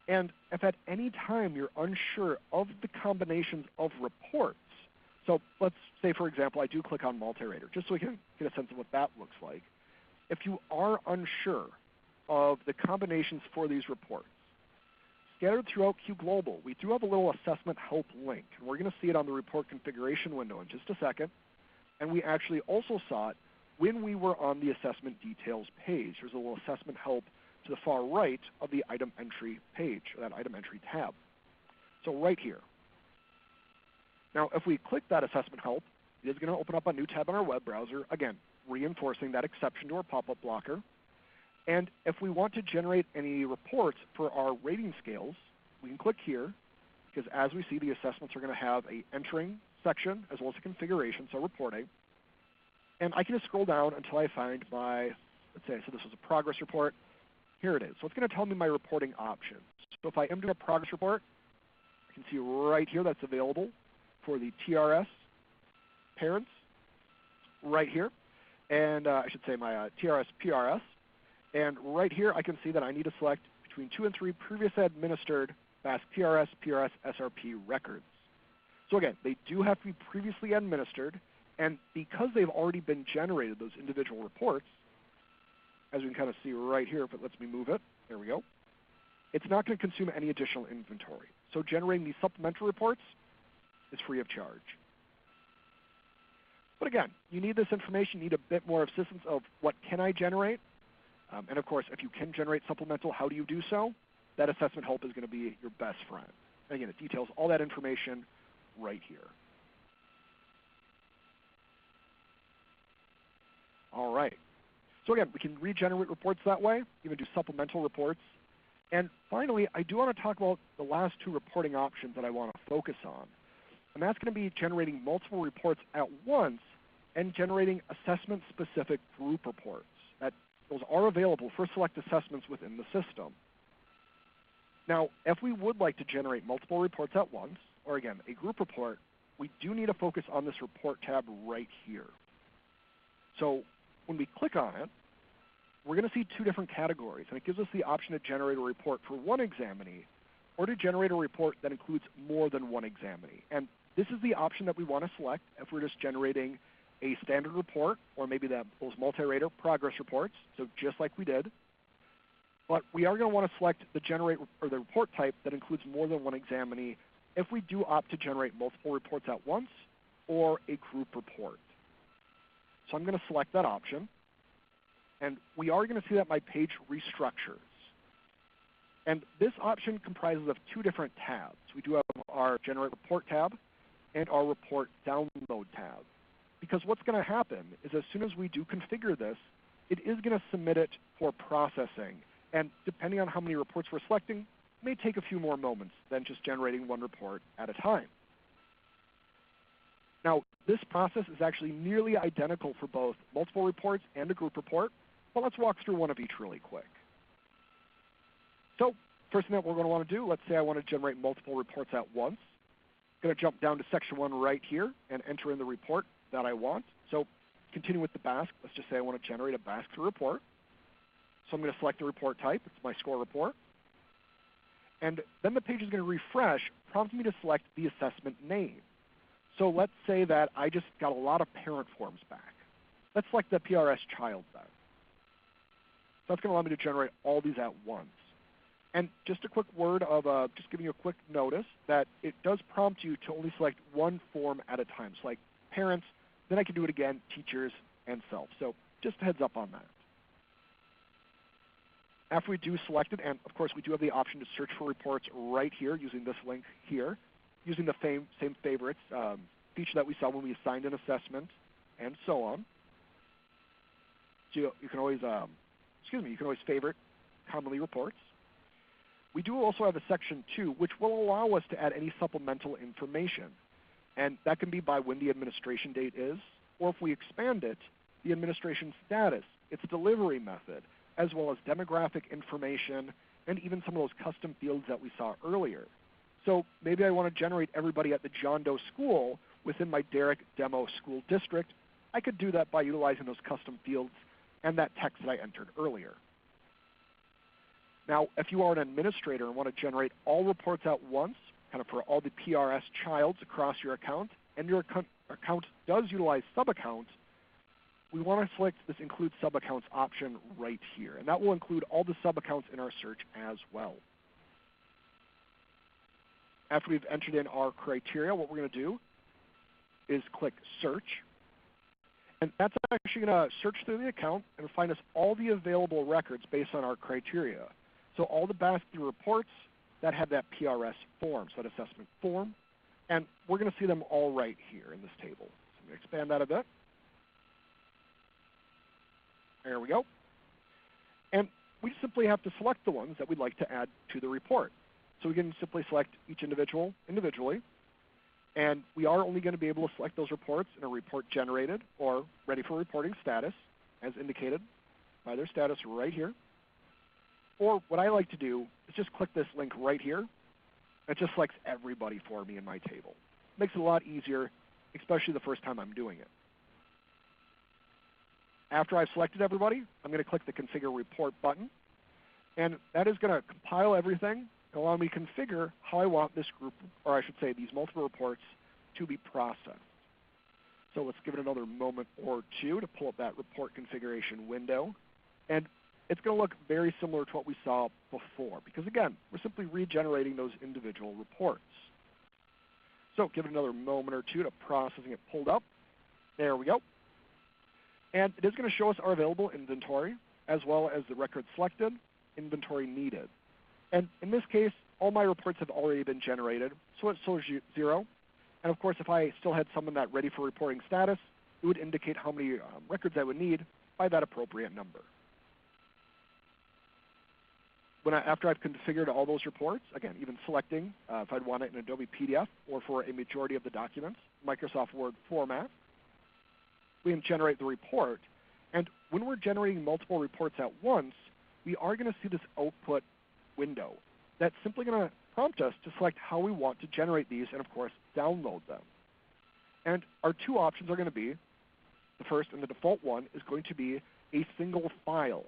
And if at any time you're unsure of the combinations of reports, so let's say, for example, I do click on multi-rater, just so we can get a sense of what that looks like. If you are unsure of the combinations for these reports, scattered throughout Q Global, we do have a little assessment help link. And we're going to see it on the report configuration window in just a second. And we actually also saw it when we were on the assessment details page. There's a little assessment help to the far right of the item entry page, or that item entry tab. So right here. Now, if we click that assessment help, it is going to open up a new tab on our web browser, again, reinforcing that exception to our pop-up blocker. And if we want to generate any reports for our rating scales, we can click here, because as we see, the assessments are going to have a entering section as well as a configuration, so reporting. And I can just scroll down until I find my, let's say, so this was a progress report. Here it is. So it's going to tell me my reporting options. So if I am doing a progress report, I can see right here that's available for the TRS parents, right here. And I should say my TRS PRS. And right here, I can see that I need to select between 2 and 3 previously administered BASC PRS, PRS, SRP records. So again, they do have to be previously administered, and because they've already been generated, those individual reports, as we can kind of see right here, if it lets me move it, there we go, it's not going to consume any additional inventory. So generating these supplemental reports is free of charge. But again, you need this information, you need a bit more assistance of what can I generate. And of course, if you can generate supplemental, how do you do so? That assessment help is going to be your best friend. Again, it details all that information right here. All right. So again, we can regenerate reports that way, even do supplemental reports. And finally, I do want to talk about the last two reporting options that I want to focus on. And that's going to be generating multiple reports at once and generating assessment-specific group reports. Those are available for select assessments within the system. Now, if we would like to generate multiple reports at once, or again, a group report, we do need to focus on this report tab right here. So when we click on it, we're going to see two different categories, and it gives us the option to generate a report for one examinee or to generate a report that includes more than one examinee. And this is the option that we want to select if we're just generating a standard report or maybe those multi-rater progress reports, so just like we did. But we are going to want to select the the report type that includes more than one examinee if we do opt to generate multiple reports at once or a group report. So I'm going to select that option, and we are going to see that my page restructures. And this option comprises of two different tabs. We do have our Generate Report tab and our Report Download tab. Because what's going to happen is as soon as we do configure this, it is going to submit it for processing. And depending on how many reports we're selecting, it may take a few more moments than just generating one report at a time. Now, this process is actually nearly identical for both multiple reports and a group report, but let's walk through one of each really quick. So first thing that we're going to want to do, let's say I want to generate multiple reports at once. I'm going to jump down to section 1 right here and enter in the report that I want. So continue with the BASC. Let's just say I want to generate a BASC report. So I'm going to select the report type. It's my score report. And then the page is going to refresh, prompting me to select the assessment name. So let's say that I just got a lot of parent forms back. Let's select the PRS child then. So that's going to allow me to generate all these at once. And just a quick word of just giving you a quick notice that it does prompt you to only select one form at a time. So like parents, then I can do it again, teachers, and self. So just a heads up on that. After we do select it, and of course we do have the option to search for reports right here using this link here, using the same favorites feature that we saw when we assigned an assessment, and so on. So you can always, you can always favorite commonly reports. We do also have a section 2, which will allow us to add any supplemental information. And that can be by when the administration date is, or if we expand it, the administration status, its delivery method, as well as demographic information, and even some of those custom fields that we saw earlier. So maybe I want to generate everybody at the John Doe School within my Derrick Demo School District. I could do that by utilizing those custom fields and that text that I entered earlier. Now, if you are an administrator and want to generate all reports at once, kind of for all the PRS childs across your account, and your account does utilize sub-accounts, we want to select this Include Sub-Accounts option right here. And that will include all the sub-accounts in our search as well. After we've entered in our criteria, what we're going to do is click Search. And that's actually going to search through the account and find us all the available records based on our criteria. So all the BASC reports that have that PRS form, so that assessment form, and we're going to see them all right here in this table. So I'm going to expand that a bit. There we go. And we simply have to select the ones that we'd like to add to the report. So we can simply select each individual individually, and we are only going to be able to select those reports in a report generated or ready for reporting status, as indicated by their status right here. Or what I like to do is just click this link right here. It just selects everybody for me in my table. Makes it a lot easier, especially the first time I'm doing it. After I've selected everybody, I'm going to click the Configure Report button. And that is going to compile everything and allow me to configure how I want this group, or I should say these multiple reports, to be processed. So let's give it another moment or two to pull up that report configuration window. And it's going to look very similar to what we saw before, because again, we're simply regenerating those individual reports. So give it another moment or two to processing it pulled up. There we go. And it is going to show us our available inventory, as well as the record selected, inventory needed. And in this case, all my reports have already been generated, so it shows 0. And of course, if I still had some in that ready for reporting status, it would indicate how many records I would need by that appropriate number. After I've configured all those reports, again, even selecting if I'd want it in Adobe PDF or for a majority of the documents, Microsoft Word format, we can generate the report. And when we're generating multiple reports at once, we are going to see this output window that's simply going to prompt us to select how we want to generate these and, of course, download them. And our two options are going to be, the first and the default one is going to be a single file.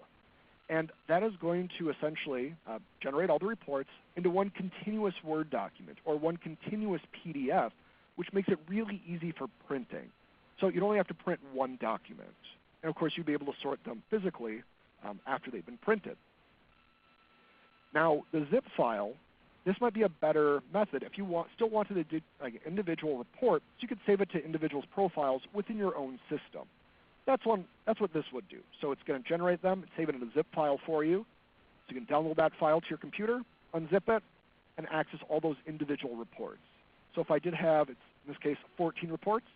And that is going to essentially generate all the reports into one continuous Word document or one continuous PDF, which makes it really easy for printing. So you'd only have to print one document. And of course, you'd be able to sort them physically after they've been printed. Now, the zip file, this might be a better method if you still wanted to do like an individual report, so you could save it to individuals' profiles within your own system. That's what this would do. So it's going to generate them, save it in a zip file for you. So you can download that file to your computer, unzip it, and access all those individual reports. So if I did have, in this case, 14 reports,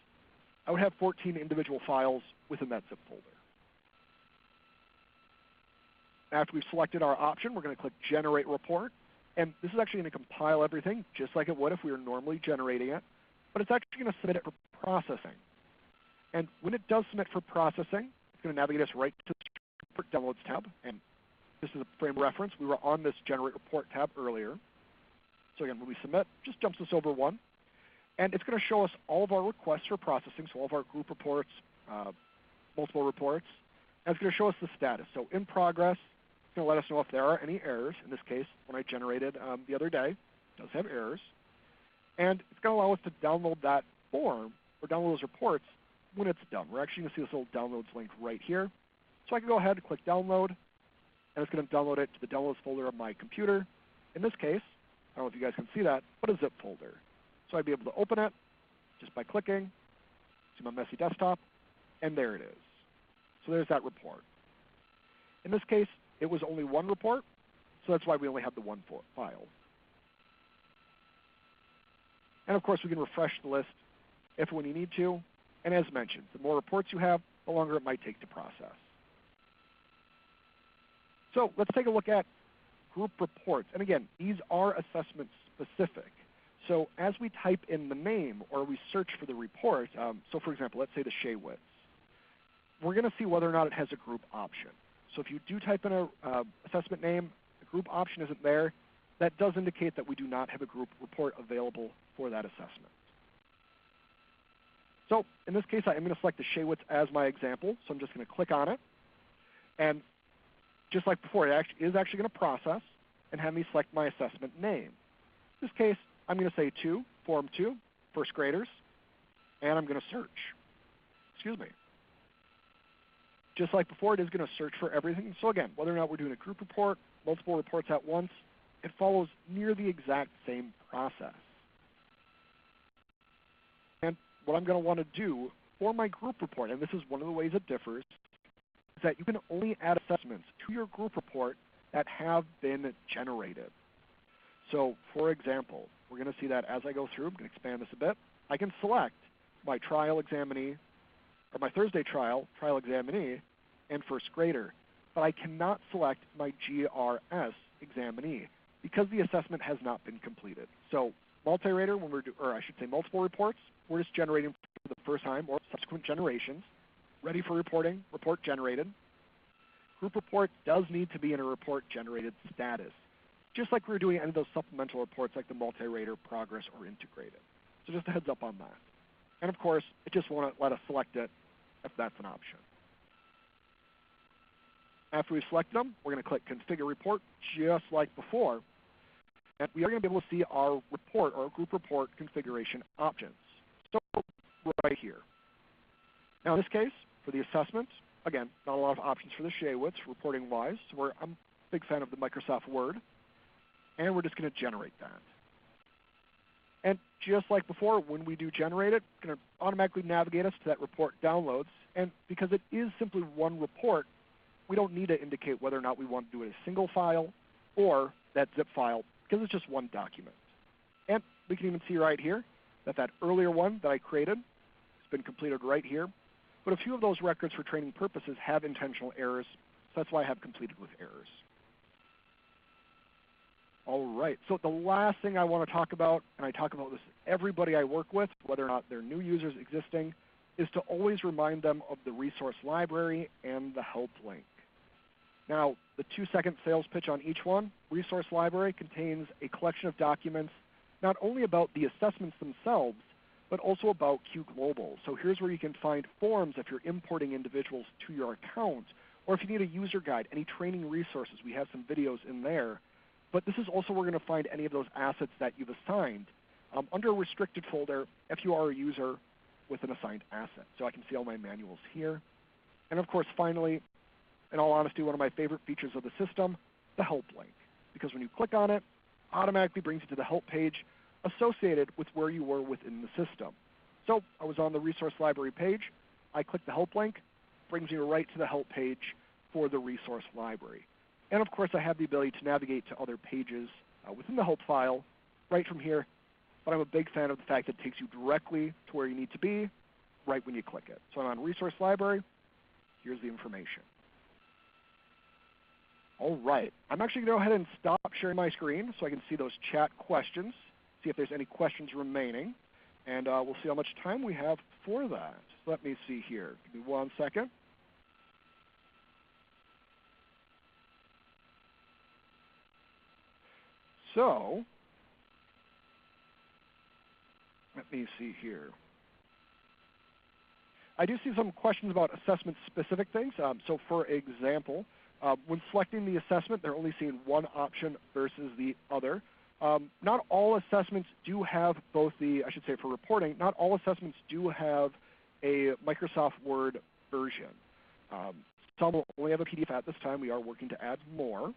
I would have 14 individual files within that zip folder. After we've selected our option, we're going to click Generate Report. And this is actually going to compile everything just like it would if we were normally generating it. But it's actually going to submit it for processing. And when it does submit for processing, it's going to navigate us right to the Report Downloads tab. And this is a frame of reference. We were on this Generate Report tab earlier. So again, when we submit, just jumps us over one. And it's going to show us all of our requests for processing, so all of our group reports, multiple reports. And it's going to show us the status. So in progress, it's going to let us know if there are any errors. In this case, when I generated the other day, it does have errors. And it's going to allow us to download that form or download those reports when it's done. We're actually going to see this little downloads link right here. So I can go ahead and click download, and it's going to download it to the downloads folder of my computer. In this case, I don't know if you guys can see that, but a zip folder. So I'd be able to open it just by clicking, see my messy desktop, and there it is. So there's that report. In this case, it was only one report, so that's why we only have the one file. And of course, we can refresh the list if when you need to. And as mentioned, the more reports you have, the longer it might take to process. So let's take a look at group reports. And again, these are assessment specific. So as we type in the name or we search for the report, so for example, let's say the Shaywitz, we're going to see whether or not it has a group option. So if you do type in a assessment name, the group option isn't there, that does indicate that we do not have a group report available for that assessment. So in this case, I am going to select the Shaywitz as my example. So I'm just going to click on it. And just like before, it is actually going to process and have me select my assessment name. In this case, I'm going to say 2, Form 2, first graders, and I'm going to search. Excuse me. Just like before, it is going to search for everything. So again, whether or not we're doing a group report, multiple reports at once, it follows near the exact same process. And what I'm going to want to do for my group report, and this is one of the ways it differs, is that you can only add assessments to your group report that have been generated. So for example, we're going to see that as I go through. I'm going to expand this a bit. I can select my trial examinee, or my Thursday trial examinee, and first grader. But I cannot select my GRS examinee because the assessment has not been completed. So multi-rater, when we're or I should say multiple reports, we're just generating for the first time or subsequent generations. Ready for reporting, report generated. Group report does need to be in a report generated status, just like we were doing any of those supplemental reports like the multi-rater, progress, or integrated. So just a heads up on that. And of course, it just won't let us select it if that's an option. After we've selected them, we're going to click Configure Report just like before. And we are going to be able to see our report or group report configuration options. So right here. Now in this case, for the assessments, again, not a lot of options for the Shaywitz reporting-wise. So I'm a big fan of the Microsoft Word. And we're just going to generate that. And just like before, when we do generate it, it's going to automatically navigate us to that report downloads. And because it is simply one report, we don't need to indicate whether or not we want to do it as a single file or that zip file because it's just one document. And we can even see right here that that earlier one that I created has been completed right here. But a few of those records for training purposes have intentional errors, so that's why I have completed with errors. All right, so the last thing I want to talk about, and I talk about this with everybody I work with, whether or not they're new users existing, is to always remind them of the resource library and the help link. Now, the 2-second sales pitch on each one, resource library contains a collection of documents not only about the assessments themselves, but also about Q Global. So here's where you can find forms if you're importing individuals to your account, or if you need a user guide, any training resources. We have some videos in there. But this is also where we're going to find any of those assets that you've assigned under a restricted folder if you are a user with an assigned asset. So I can see all my manuals here. And of course, finally, in all honesty, one of my favorite features of the system, the help link. Because when you click on it, it automatically brings you to the help page associated with where you were within the system. So I was on the resource library page. I click the help link, brings me right to the help page for the resource library. And of course, I have the ability to navigate to other pages within the help file right from here. But I'm a big fan of the fact that it takes you directly to where you need to be right when you click it. So I'm on resource library. Here's the information. All right, I'm actually going to go ahead and stop sharing my screen so I can see those chat questions, see if there's any questions remaining, and we'll see how much time we have for that. Let me see here. Give me 1 second. So, let me see here. I do see some questions about assessment-specific things. So for example, when selecting the assessment, they're only seeing one option versus the other. Not all assessments do have both the, I should say for reporting, not all assessments do have a Microsoft Word version. Some will only have a PDF at this time. We are working to add more.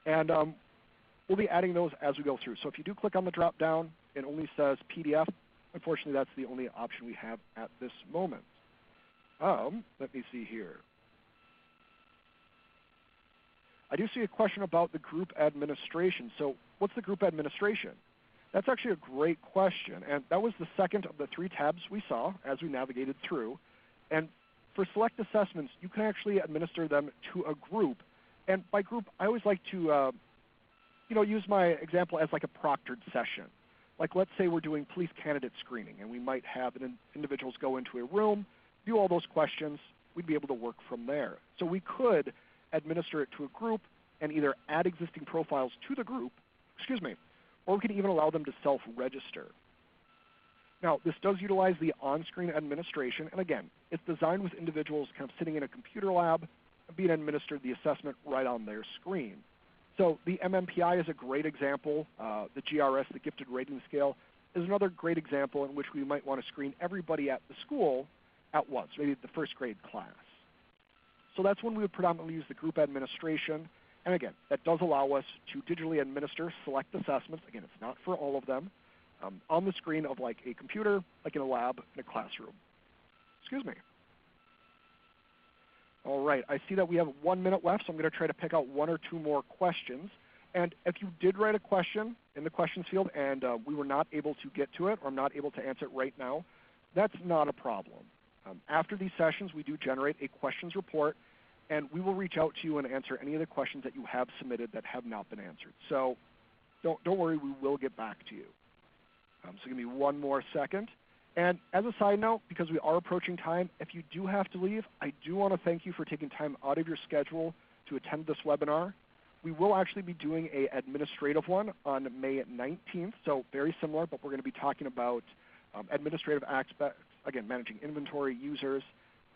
And we'll be adding those as we go through. So if you do click on the drop-down, it only says PDF. Unfortunately, that's the only option we have at this moment. Let me see here. I do see a question about the group administration. So what's the group administration? That's actually a great question, and that was the second of the 3 tabs we saw as we navigated through. And for select assessments, you can actually administer them to a group. And by group, I always like to use my example as like a proctored session. Like let's say we're doing police candidate screening, and we might have individuals go into a room, view all those questions. We'd be able to work from there. So we could administer it to a group and either add existing profiles to the group, or we could even allow them to self-register. Now, this does utilize the on-screen administration, and again, it's designed with individuals kind of sitting in a computer lab and being administered the assessment right on their screen. So the MMPI is a great example. The GRS, the Gifted Rating Scale, is another great example in which we might want to screen everybody at the school at once, maybe the first grade class. So that's when we would predominantly use the group administration. And again, that does allow us to digitally administer select assessments. Again, it's not for all of them. On the screen of like a computer, like in a lab, in a classroom. All right, I see that we have 1 minute left, so I'm going to try to pick out 1 or 2 more questions. And if you did write a question in the questions field and we were not able to get to it, or I'm not able to answer it right now, that's not a problem. After these sessions, we do generate a questions report, and we will reach out to you and answer any of the questions that you have submitted that have not been answered. So don't worry, we will get back to you. So give me 1 more second. And as a side note, because we are approaching time, if you do have to leave, I do want to thank you for taking time out of your schedule to attend this webinar. We will actually be doing an administrative one on May 19th, so very similar, but we're going to be talking about administrative aspects, again, managing inventory, users.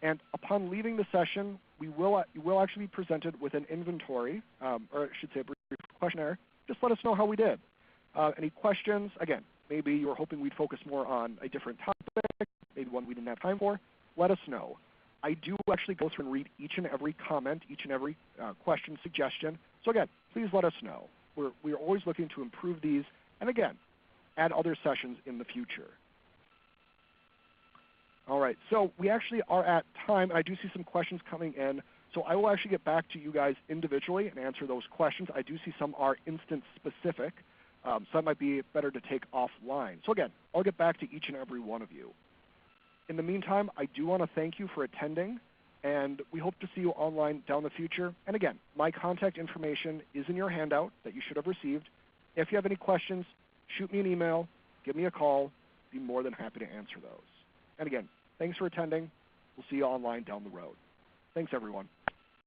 And upon leaving the session, you will actually be presented with an inventory, or I should say a brief questionnaire. Just let us know how we did. Any questions? Again, maybe you were hoping we'd focus more on a different topic, maybe one we didn't have time for. Let us know. I do actually go through and read each and every comment, each and every question, suggestion. So again, please let us know. We're always looking to improve these, and again, add other sessions in the future. All right, so we actually are at time. I do see some questions coming in. So I will actually get back to you guys individually and answer those questions. I do see some are instance specific, so that might be better to take offline. So again, I'll get back to each and every one of you. In the meantime, I do want to thank you for attending, and we hope to see you online down the future. And again, my contact information is in your handout that you should have received. If you have any questions, shoot me an email, give me a call. Be more than happy to answer those. And again, thanks for attending. We'll see you online down the road. Thanks, everyone.